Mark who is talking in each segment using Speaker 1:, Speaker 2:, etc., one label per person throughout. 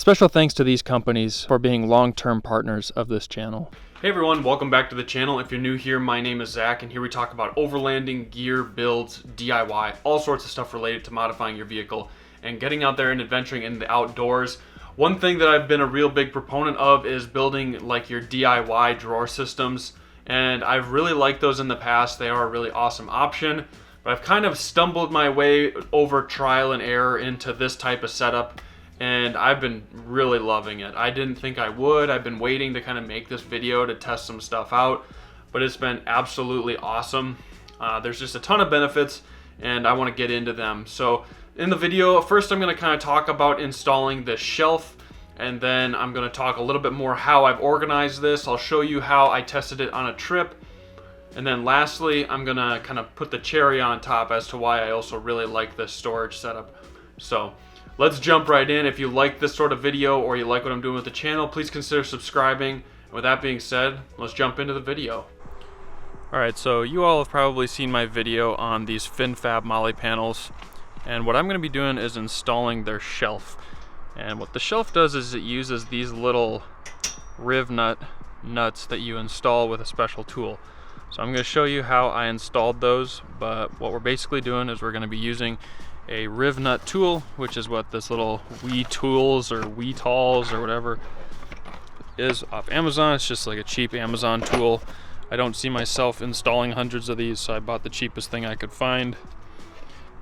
Speaker 1: Special thanks to these companies for being long-term partners of this channel.
Speaker 2: Hey everyone, welcome back to the channel. If you're new here, my name is Zach, and here we talk about overlanding, gear, builds, DIY, all sorts of stuff related to modifying your vehicle and getting out there and adventuring in the outdoors. One thing that I've been a real big proponent of is building like your DIY drawer systems, and I've really liked those in the past. They are a really awesome option, but I've kind of stumbled my way over trial and error into this type of setup, and I've been really loving it. I didn't think I would. I've been waiting to kind of make this video to test some stuff out, but it's been absolutely awesome. There's just a ton of benefits, and I want to get into them. So in the video, first I'm going to kind of talk about installing the shelf, and then I'm going to talk a little bit more how I've organized this. I'll show you how I tested it on a trip, and then lastly I'm going to kind of put the cherry on top as to why I also really like this storage setup. So let's jump right in. If you like this sort of video or you like what I'm doing with the channel, please consider subscribing. And with that being said, let's jump into the video.
Speaker 1: Alright, so you all have probably seen my video on these FinnFab Molle panels, and what I'm going to be doing is installing their shelf. And what the shelf does is it uses these little riv nuts that you install with a special tool. So I'm going to show you how I installed those, but what we're basically doing is we're going to be using a riv nut tool, which is what this little Wii Tools or Wii Tools or whatever is off Amazon. It's just like a cheap Amazon tool. I don't see myself installing hundreds of these, so I bought the cheapest thing I could find.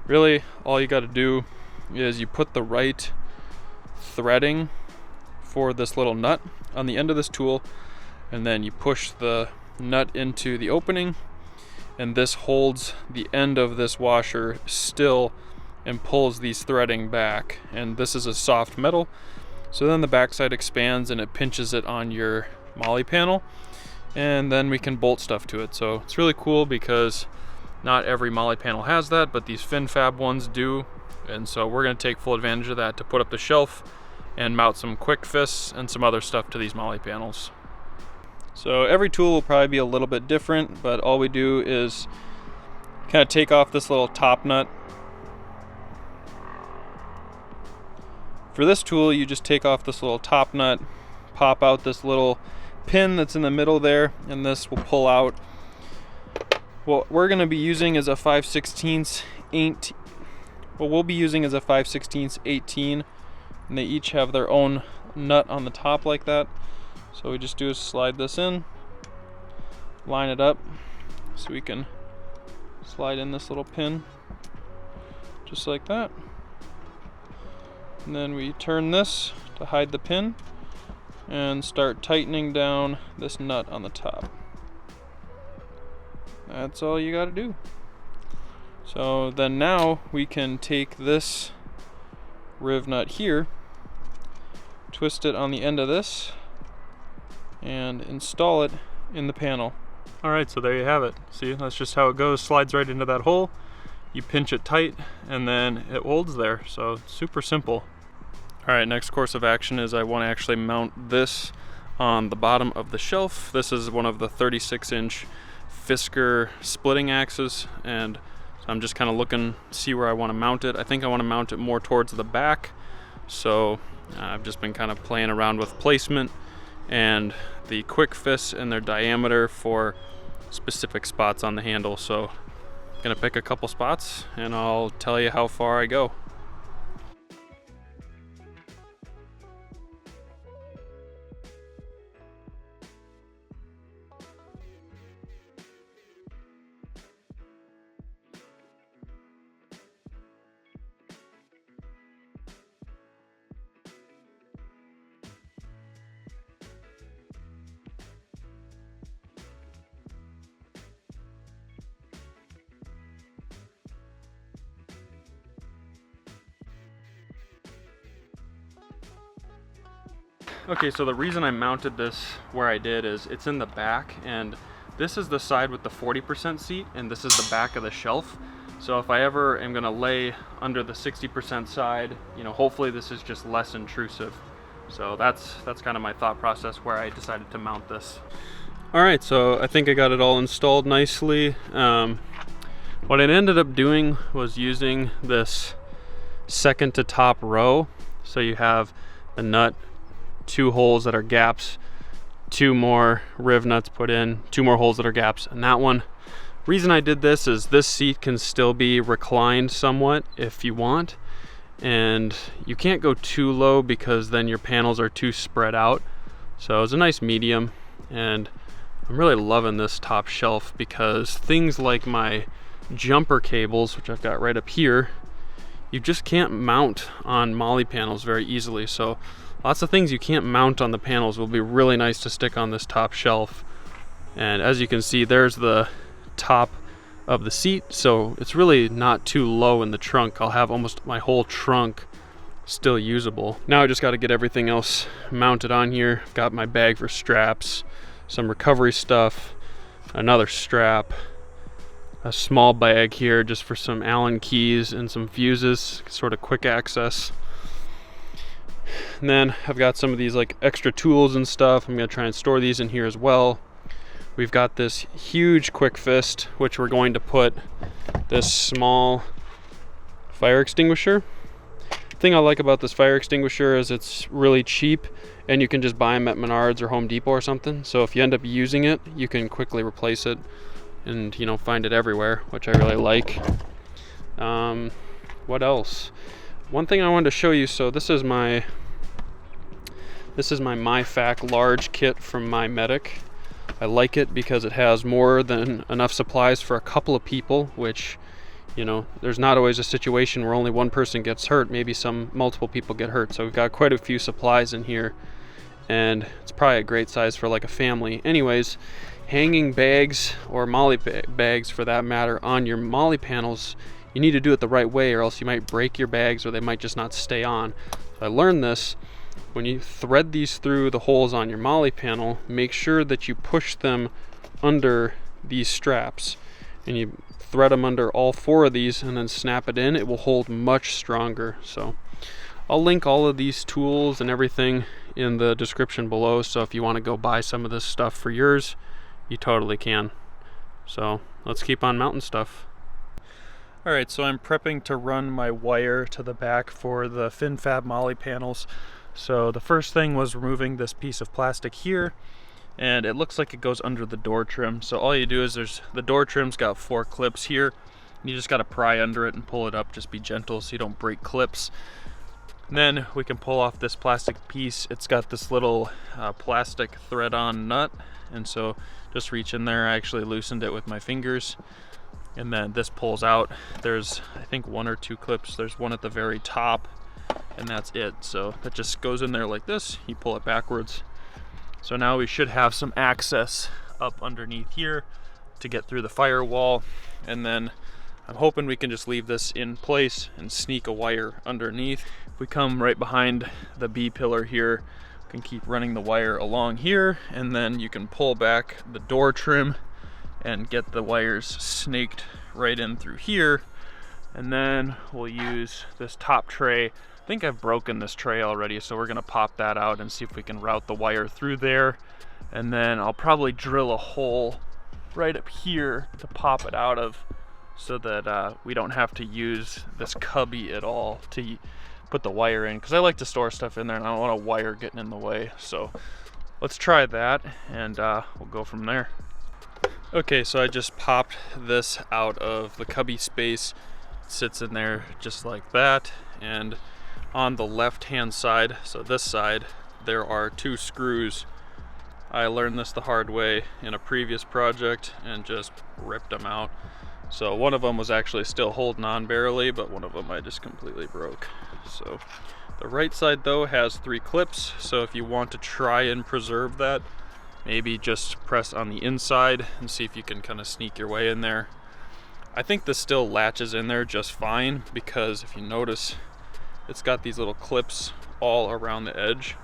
Speaker 1: Really, all you got to do is you put the right threading for this little nut on the end of this tool, and then you push the nut into the opening, and this holds the end of this washer still and pulls these threading back. And this is a soft metal, so then the backside expands and it pinches it on your Molle panel, and then we can bolt stuff to it. So it's really cool because not every Molle panel has that, but these FinnFab ones do, and so we're going to take full advantage of that to put up the shelf and mount some quick fists and some other stuff to these Molle panels. So every tool will probably be a little bit different, but all we do is kind of take off this little top nut. For this tool, you just take off this little top nut, pop out this little pin that's in the middle there, and this will pull out. What we're going to be using is a 5/16 18. What we'll be using is a 5/16 18, and they each have their own nut on the top like that. So we just do is slide this in, line it up, so we can slide in this little pin, just like that. And then we turn this to hide the pin and start tightening down this nut on the top. That's all you got to do. So then now we can take this riv nut here, twist it on the end of this, and install it in the panel. Alright, so there you have it. See, that's just how it goes. Slides right into that hole. You pinch it tight, and then it holds there. So super simple. Alright, next course of action is I want to actually mount this on the bottom of the shelf. This is one of the 36-inch Fisker splitting axes, and so I'm just kind of looking to see where I want to mount it. I think I want to mount it more towards the back, so I've just been kind of playing around with placement and the quick fists and their diameter for specific spots on the handle. So I'm gonna pick a couple spots and I'll tell you how far I go. Okay, so the reason I mounted this where I did is it's in the back, and this is the side with the 40% seat, and this is the back of the shelf. So if I ever am gonna lay under the 60% side, you know, hopefully this is just less intrusive. So that's kind of my thought process where I decided to mount this. All right, so I think I got it all installed nicely. What I ended up doing was using this second to top row. So you have a nut, 2 holes that are gaps, 2 more riv nuts put in, 2 more holes that are gaps, and that one. Reason I did this is this seat can still be reclined somewhat if you want, and you can't go too low because then your panels are too spread out. So it's a nice medium, and I'm really loving this top shelf because things like my jumper cables, which I've got right up here, you just can't mount on Molle panels very easily. So lots of things you can't mount on the panels will be really nice to stick on this top shelf. And as you can see, there's the top of the seat, so it's really not too low in the trunk. I'll have almost my whole trunk still usable. Now I just got to get everything else mounted on here. I've got my bag for straps, some recovery stuff, another strap, a small bag here just for some Allen keys and some fuses, sort of quick access. And then I've got some of these like extra tools and stuff. I'm gonna try and store these in here as well. We've got this huge quick fist, which we're going to put this small fire extinguisher. The thing I like about this fire extinguisher is it's really cheap, and you can just buy them at Menards or Home Depot or something. So if you end up using it, you can quickly replace it and, you know, find it everywhere, which I really like. What else? One thing I wanted to show you, so this is my MyFab large kit from MyMedic. I like it because it has more than enough supplies for a couple of people, which, you know, there's not always a situation where only one person gets hurt. Maybe multiple people get hurt. So we've got quite a few supplies in here, and it's probably a great size for like a family. Anyways, hanging bags or Molle bags for that matter on your Molle panels, you need to do it the right way or else you might break your bags or they might just not stay on. So I learned this. When you thread these through the holes on your Molle panel, make sure that you push them under these straps, and you thread them under all 4 of these and then snap it in. It will hold much stronger. So I'll link all of these tools and everything in the description below, so if you want to go buy some of this stuff for yours, you totally can. So let's keep on mounting stuff. Alright, so I'm prepping to run my wire to the back for the FinnFab Molle panels. So the first thing was removing this piece of plastic here, and it looks like it goes under the door trim. So all you do is the door trim's got 4 clips here, and you just got to pry under it and pull it up. Just be gentle so you don't break clips. And then we can pull off this plastic piece. It's got this little plastic thread-on nut, and so just reach in there. I actually loosened it with my fingers, and then this pulls out. There's, I think, 1 or 2 clips. There's one at the very top, and that's it. So that just goes in there like this. You pull it backwards. So now we should have some access up underneath here to get through the firewall, and then I'm hoping we can just leave this in place and sneak a wire underneath. If we come right behind the B pillar here, we can keep running the wire along here, and then you can pull back the door trim and get the wires snaked right in through here. And then we'll use this top tray. I think I've broken this tray already, so we're gonna pop that out and see if we can route the wire through there. And then I'll probably drill a hole right up here to pop it out of, so that we don't have to use this cubby at all to put the wire in, because I like to store stuff in there and I don't want a wire getting in the way. So let's try that, and we'll go from there. Okay, so I just popped this out of the cubby space. It sits in there just like that, and on the left hand side, so this side, there are 2 screws. I learned this the hard way in a previous project and just ripped them out. So one of them was actually still holding on barely, but one of them I just completely broke. So the right side though has 3 clips, so if you want to try and preserve that, maybe just press on the inside and see if you can kind of sneak your way in there. I think this still latches in there just fine, because if you notice, it's got these little clips all around the edge.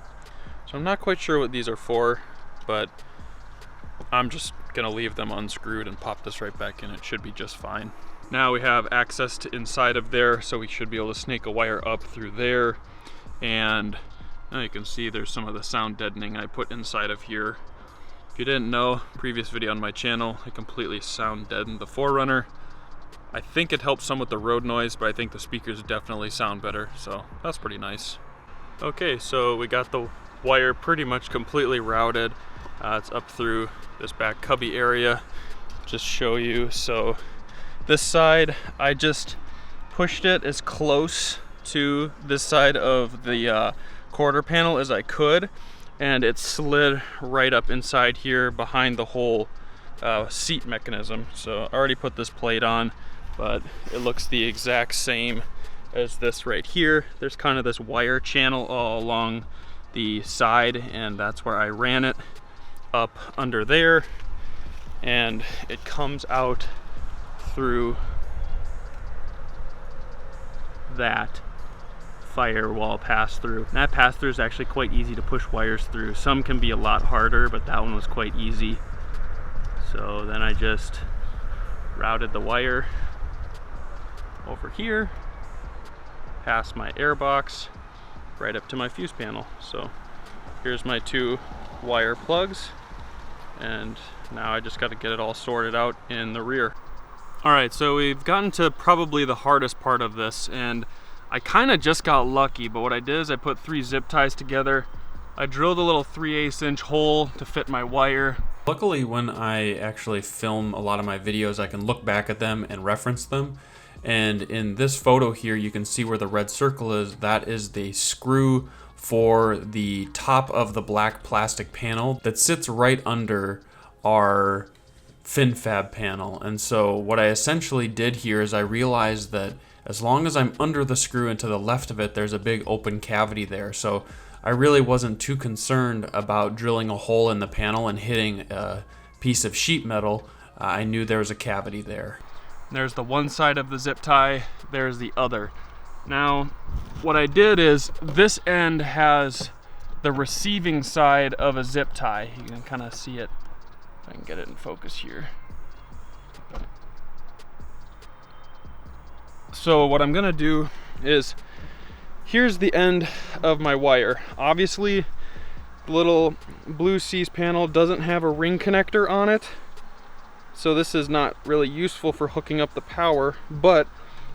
Speaker 1: So I'm not quite sure what these are for, but I'm just gonna leave them unscrewed and pop this right back in. It should be just fine. Now we have access to inside of there, so we should be able to snake a wire up through there. And now you can see there's some of the sound deadening I put inside of here. If you didn't know, previous video on my channel, I completely sound deadened the 4Runner. I think it helps some with the road noise, but I think the speakers definitely sound better, so that's pretty nice. Okay, so we got the wire pretty much completely routed. It's up through this back cubby area. Just show you. So this side, I just pushed it as close to this side of the quarter panel as I could, and it slid right up inside here behind the whole seat mechanism. So I already put this plate on, but it looks the exact same as this right here. There's kind of this wire channel all along the side, and that's where I ran it up under there, and it comes out through that firewall pass-through. And that pass-through is actually quite easy to push wires through. Some can be a lot harder, but that one was quite easy. So then I just routed the wire over here, past my air box, right up to my fuse panel. So here's my 2 wire plugs, and now I just got to get it all sorted out in the rear. Alright, so we've gotten to probably the hardest part of this, and I kind of just got lucky, but what I did is I put 3 zip ties together. I drilled a little 3/8 inch hole to fit my wire. Luckily, when I actually film a lot of my videos, I can look back at them and reference them. And in this photo here, you can see where the red circle is. That is the screw for the top of the black plastic panel that sits right under our FinnFab panel. And so what I essentially did here is I realized that as long as I'm under the screw and to the left of it, there's a big open cavity there. So I really wasn't too concerned about drilling a hole in the panel and hitting a piece of sheet metal. I knew there was a cavity there. There's the one side of the zip tie, there's the other. Now, what I did is this end has the receiving side of a zip tie. You can kind of see it. If I can get it in focus here. So what I'm gonna do is, here's the end of my wire. Obviously, the little Blueseas panel doesn't have a ring connector on it, so this is not really useful for hooking up the power, but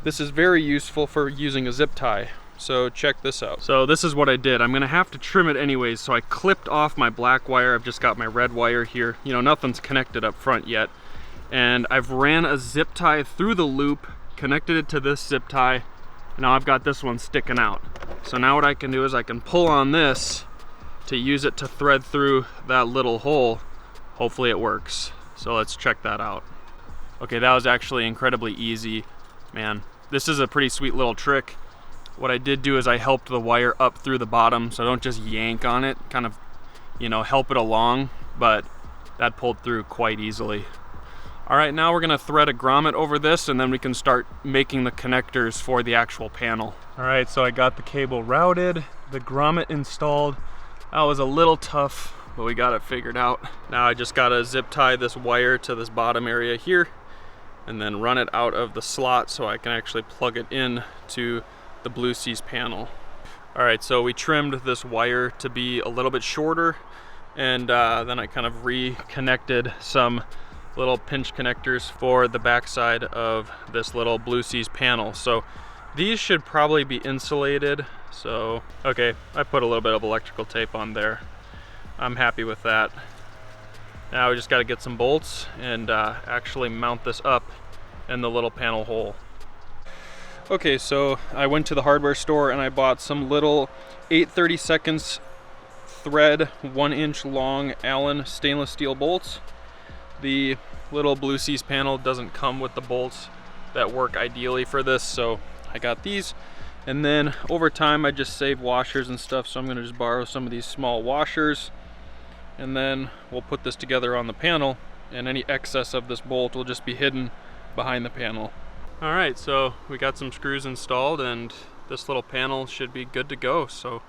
Speaker 1: this is very useful for using a zip tie. So check this out. So this is what I did. I'm gonna have to trim it anyways, so I clipped off my black wire. I've just got my red wire here. You know, nothing's connected up front yet. And I've ran a zip tie through the loop, connected it to this zip tie, and now I've got this one sticking out. So now what I can do is I can pull on this to use it to thread through that little hole. Hopefully it works. So let's check that out. Okay, that was actually incredibly easy. Man, this is a pretty sweet little trick. What I did do is I helped the wire up through the bottom, so don't just yank on it, kind of, you know, help it along, but that pulled through quite easily. All right, now we're gonna thread a grommet over this, and then we can start making the connectors for the actual panel. All right, so I got the cable routed, the grommet installed. That was a little tough, but we got it figured out. Now I just gotta zip tie this wire to this bottom area here, and then run it out of the slot so I can actually plug it in to the Blueseas panel. All right, so we trimmed this wire to be a little bit shorter, and then I kind of reconnected some little pinch connectors for the backside of this little Blueseas panel. So these should probably be insulated. So, okay, I put a little bit of electrical tape on there. I'm happy with that. Now we just got to get some bolts and actually mount this up in the little panel hole. Okay, so I went to the hardware store and I bought some little 8/32 thread, 1-inch long Allen stainless steel bolts. The little Blueseas panel doesn't come with the bolts that work ideally for this, so I got these. And then over time I just save washers and stuff, so I'm gonna just borrow some of these small washers, and then we'll put this together on the panel, and any excess of this bolt will just be hidden behind the panel. All right, so we got some screws installed, and this little panel should be good to go. So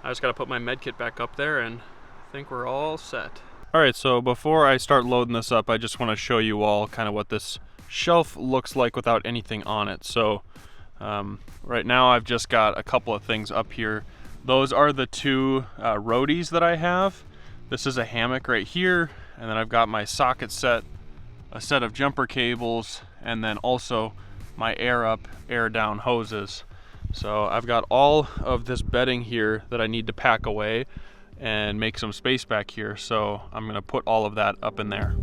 Speaker 1: I just gotta put my med kit back up there, and I think we're all set. All right, so before I start loading this up, I just wanna show you all kind of what this shelf looks like without anything on it. So right now I've just got a couple of things up here. Those are the two roadies that I have. This is a hammock right here, and then I've got my socket set, a set of jumper cables, and then also my air up, air down hoses. So I've got all of this bedding here that I need to pack away and make some space back here. So I'm gonna put all of that up in there.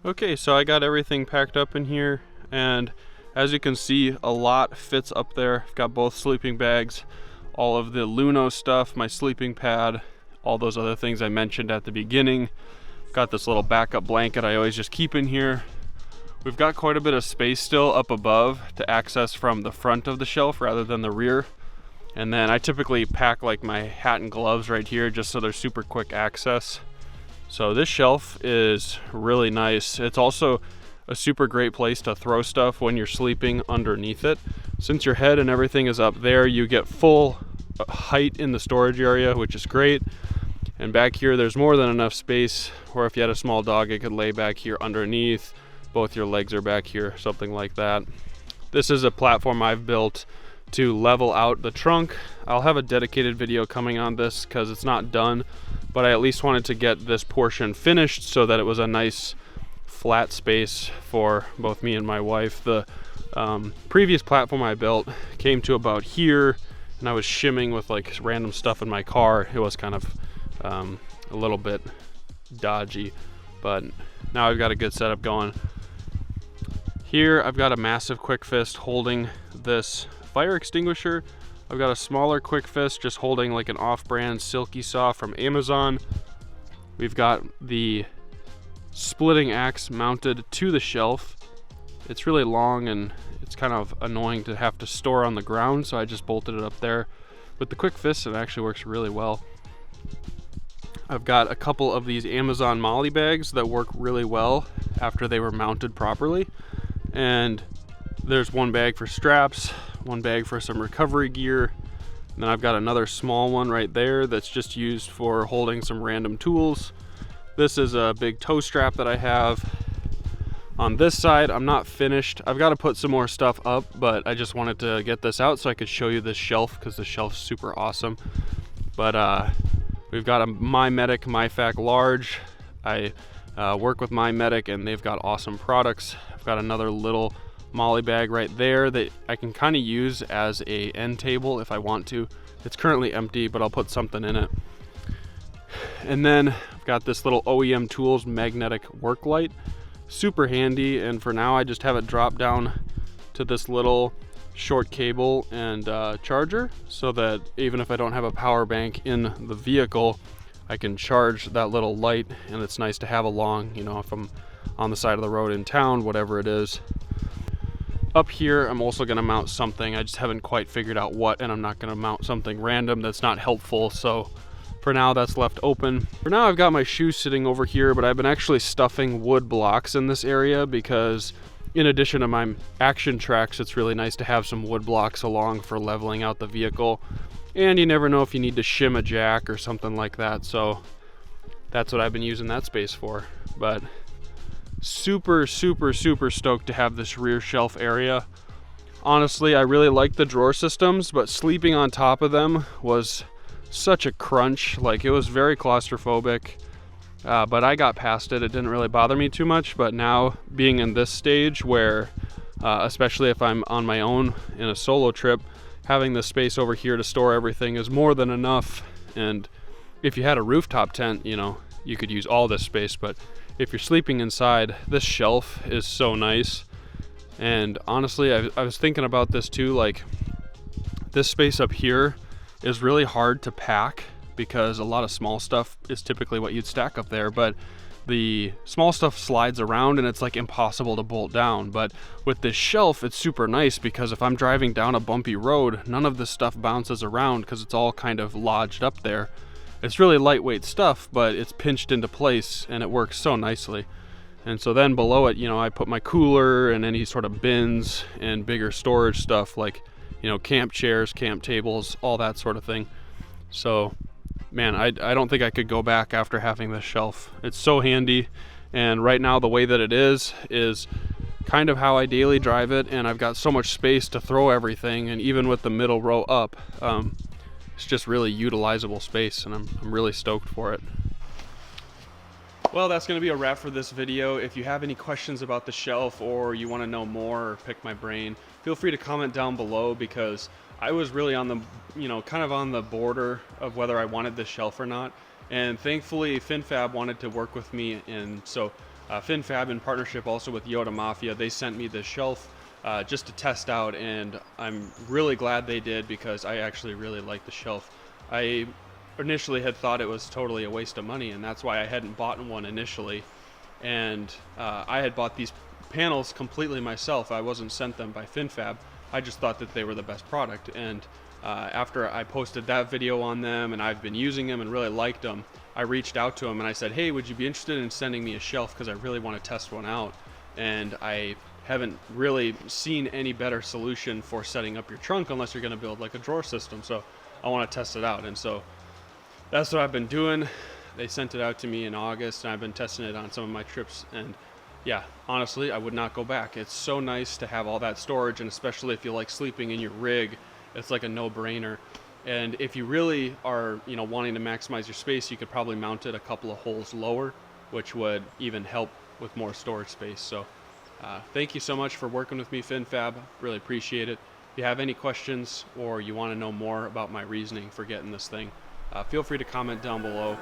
Speaker 1: Okay, so I got everything packed up in here, and as you can see, a lot fits up there. I've got both sleeping bags, all of the Luno stuff, my sleeping pad, all those other things I mentioned at the beginning. Got this little backup blanket I always just keep in here. We've got quite a bit of space still up above to access from the front of the shelf rather than the rear. And then I typically pack like my hat and gloves right here just so there's super quick access. So this shelf is really nice. It's also a super great place to throw stuff when you're sleeping underneath it. Since your head and everything is up there, you get full height in the storage area, which is great. And back here, there's more than enough space, or if you had a small dog, it could lay back here underneath. Both your legs are back here, something like that. This is a platform I've built to level out the trunk. I'll have a dedicated video coming on this because it's not done, but I at least wanted to get this portion finished so that it was a nice flat space for both me and my wife. The previous platform I built came to about here, and I was shimming with like random stuff in my car. It was kind of a little bit dodgy, but now I've got a good setup going. Here I've got a massive quick fist holding this fire extinguisher. I've got a smaller quick fist just holding like an off-brand silky saw from Amazon. We've got the splitting axe mounted to the shelf. It's really long and it's kind of annoying to have to store on the ground, so I just bolted it up there. With the quick fist, it actually works really well. I've got a couple of these Amazon Molle bags that work really well after they were mounted properly. And there's one bag for straps, one bag for some recovery gear, and then I've got another small one right there that's just used for holding some random tools. This is a big toe strap that I have. On this side, I'm not finished. I've got to put some more stuff up, but I just wanted to get this out so I could show you this shelf because the shelf's super awesome. But we've got a MyMedic MyFac large. I work with MyMedic and they've got awesome products. I've got another little Molle bag right there that I can kind of use as a end table if I want to. It's currently empty, but I'll put something in it. And then I've got this little OEM Tools magnetic work light. Super handy, and for now I just have it drop down to this little short cable and charger, so that even if I don't have a power bank in the vehicle, I can charge that little light, and it's nice to have along, you know, if I'm on the side of the road in town, whatever it is. Up here, I'm also gonna mount something. I just haven't quite figured out what, and I'm not gonna mount something random that's not helpful, so for now that's left open. For now I've got my shoes sitting over here, but I've been actually stuffing wood blocks in this area because in addition to my action tracks, it's really nice to have some wood blocks along for leveling out the vehicle. And you never know if you need to shim a jack or something like that, so that's what I've been using that space for. But super stoked to have this rear shelf area. Honestly, I really like the drawer systems, but sleeping on top of them was such a crunch. Like, it was very claustrophobic, but I got past it. It didn't really bother me too much. But now being in this stage where especially if I'm on my own in a solo trip, having the space over here to store everything is more than enough. And if you had a rooftop tent, you know, you could use all this space, but if you're sleeping inside, this shelf is so nice.
Speaker 2: And honestly, I was thinking about this too, like this space up here is really hard to pack because a lot of small stuff is typically what you'd stack up there, but the small stuff slides around and it's like impossible to bolt down. But with this shelf, it's super nice because if I'm driving down a bumpy road, none of this stuff bounces around because it's all kind of lodged up there. It's really lightweight stuff, but it's pinched into place and it works so nicely. And so then below it, you know, I put my cooler and any sort of bins and bigger storage stuff like, you know, camp chairs, camp tables, all that sort of thing. So man, I don't think I could go back after having this shelf. It's so handy, and right now the way that it is kind of how I daily drive it, and I've got so much space to throw everything, and even with the middle row up, it's just really utilizable space, and I'm really stoked for it. Well, that's going to be a wrap for this video. If you have any questions about the shelf or you want to know more or pick my brain, feel free to comment down below, because I was really on the, you know, kind of on the border of whether I wanted this shelf or not. And thankfully FinnFab wanted to work with me, and so FinnFab, in partnership also with Yoda Mafia, they sent me this shelf just to test out, and I'm really glad they did because I actually really like the shelf. I initially had thought it was totally a waste of money, and that's why I hadn't bought one initially. And I had bought these panels completely myself. I wasn't sent them by FinnFab. I just thought that they were the best product. And after I posted that video on them and I've been using them and really liked them, I reached out to them and I said, hey, would you be interested in sending me a shelf, because I really want to test one out. And I haven't really seen any better solution for setting up your trunk unless you're going to build like a drawer system. So I want to test it out, and so that's what I've been doing. They sent it out to me in August, and I've been testing it on some of my trips, and yeah, honestly, I would not go back. It's so nice to have all that storage, and especially if you like sleeping in your rig, it's like a no-brainer. And if you really are, you know, wanting to maximize your space, you could probably mount it a couple of holes lower, which would even help with more storage space. So thank you so much for working with me, FinnFab. Really appreciate it. If you have any questions or you want to know more about my reasoning for getting this thing, feel free to comment down below.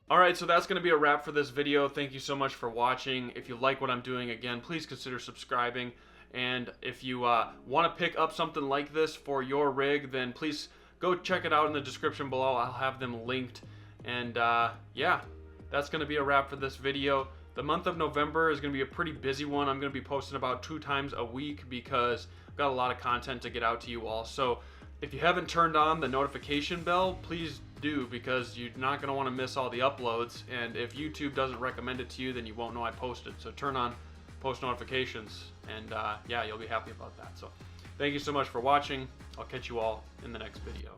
Speaker 2: Alright, so that's going to be a wrap for this video. Thank you so much for watching. If you like what I'm doing, again, please consider subscribing. And if you want to pick up something like this for your rig, then please go check it out in the description below. I'll have them linked. And yeah, that's going to be a wrap for this video. The month of November is going to be a pretty busy one. I'm going to be posting about 2 times a week because I've got a lot of content to get out to you all. So if you haven't turned on the notification bell, please do, because you're not going to want to miss all the uploads. And if YouTube doesn't recommend it to you, then you won't know I posted. So turn on post notifications, and yeah, you'll be happy about that. So thank you so much for watching. I'll catch you all in the next video.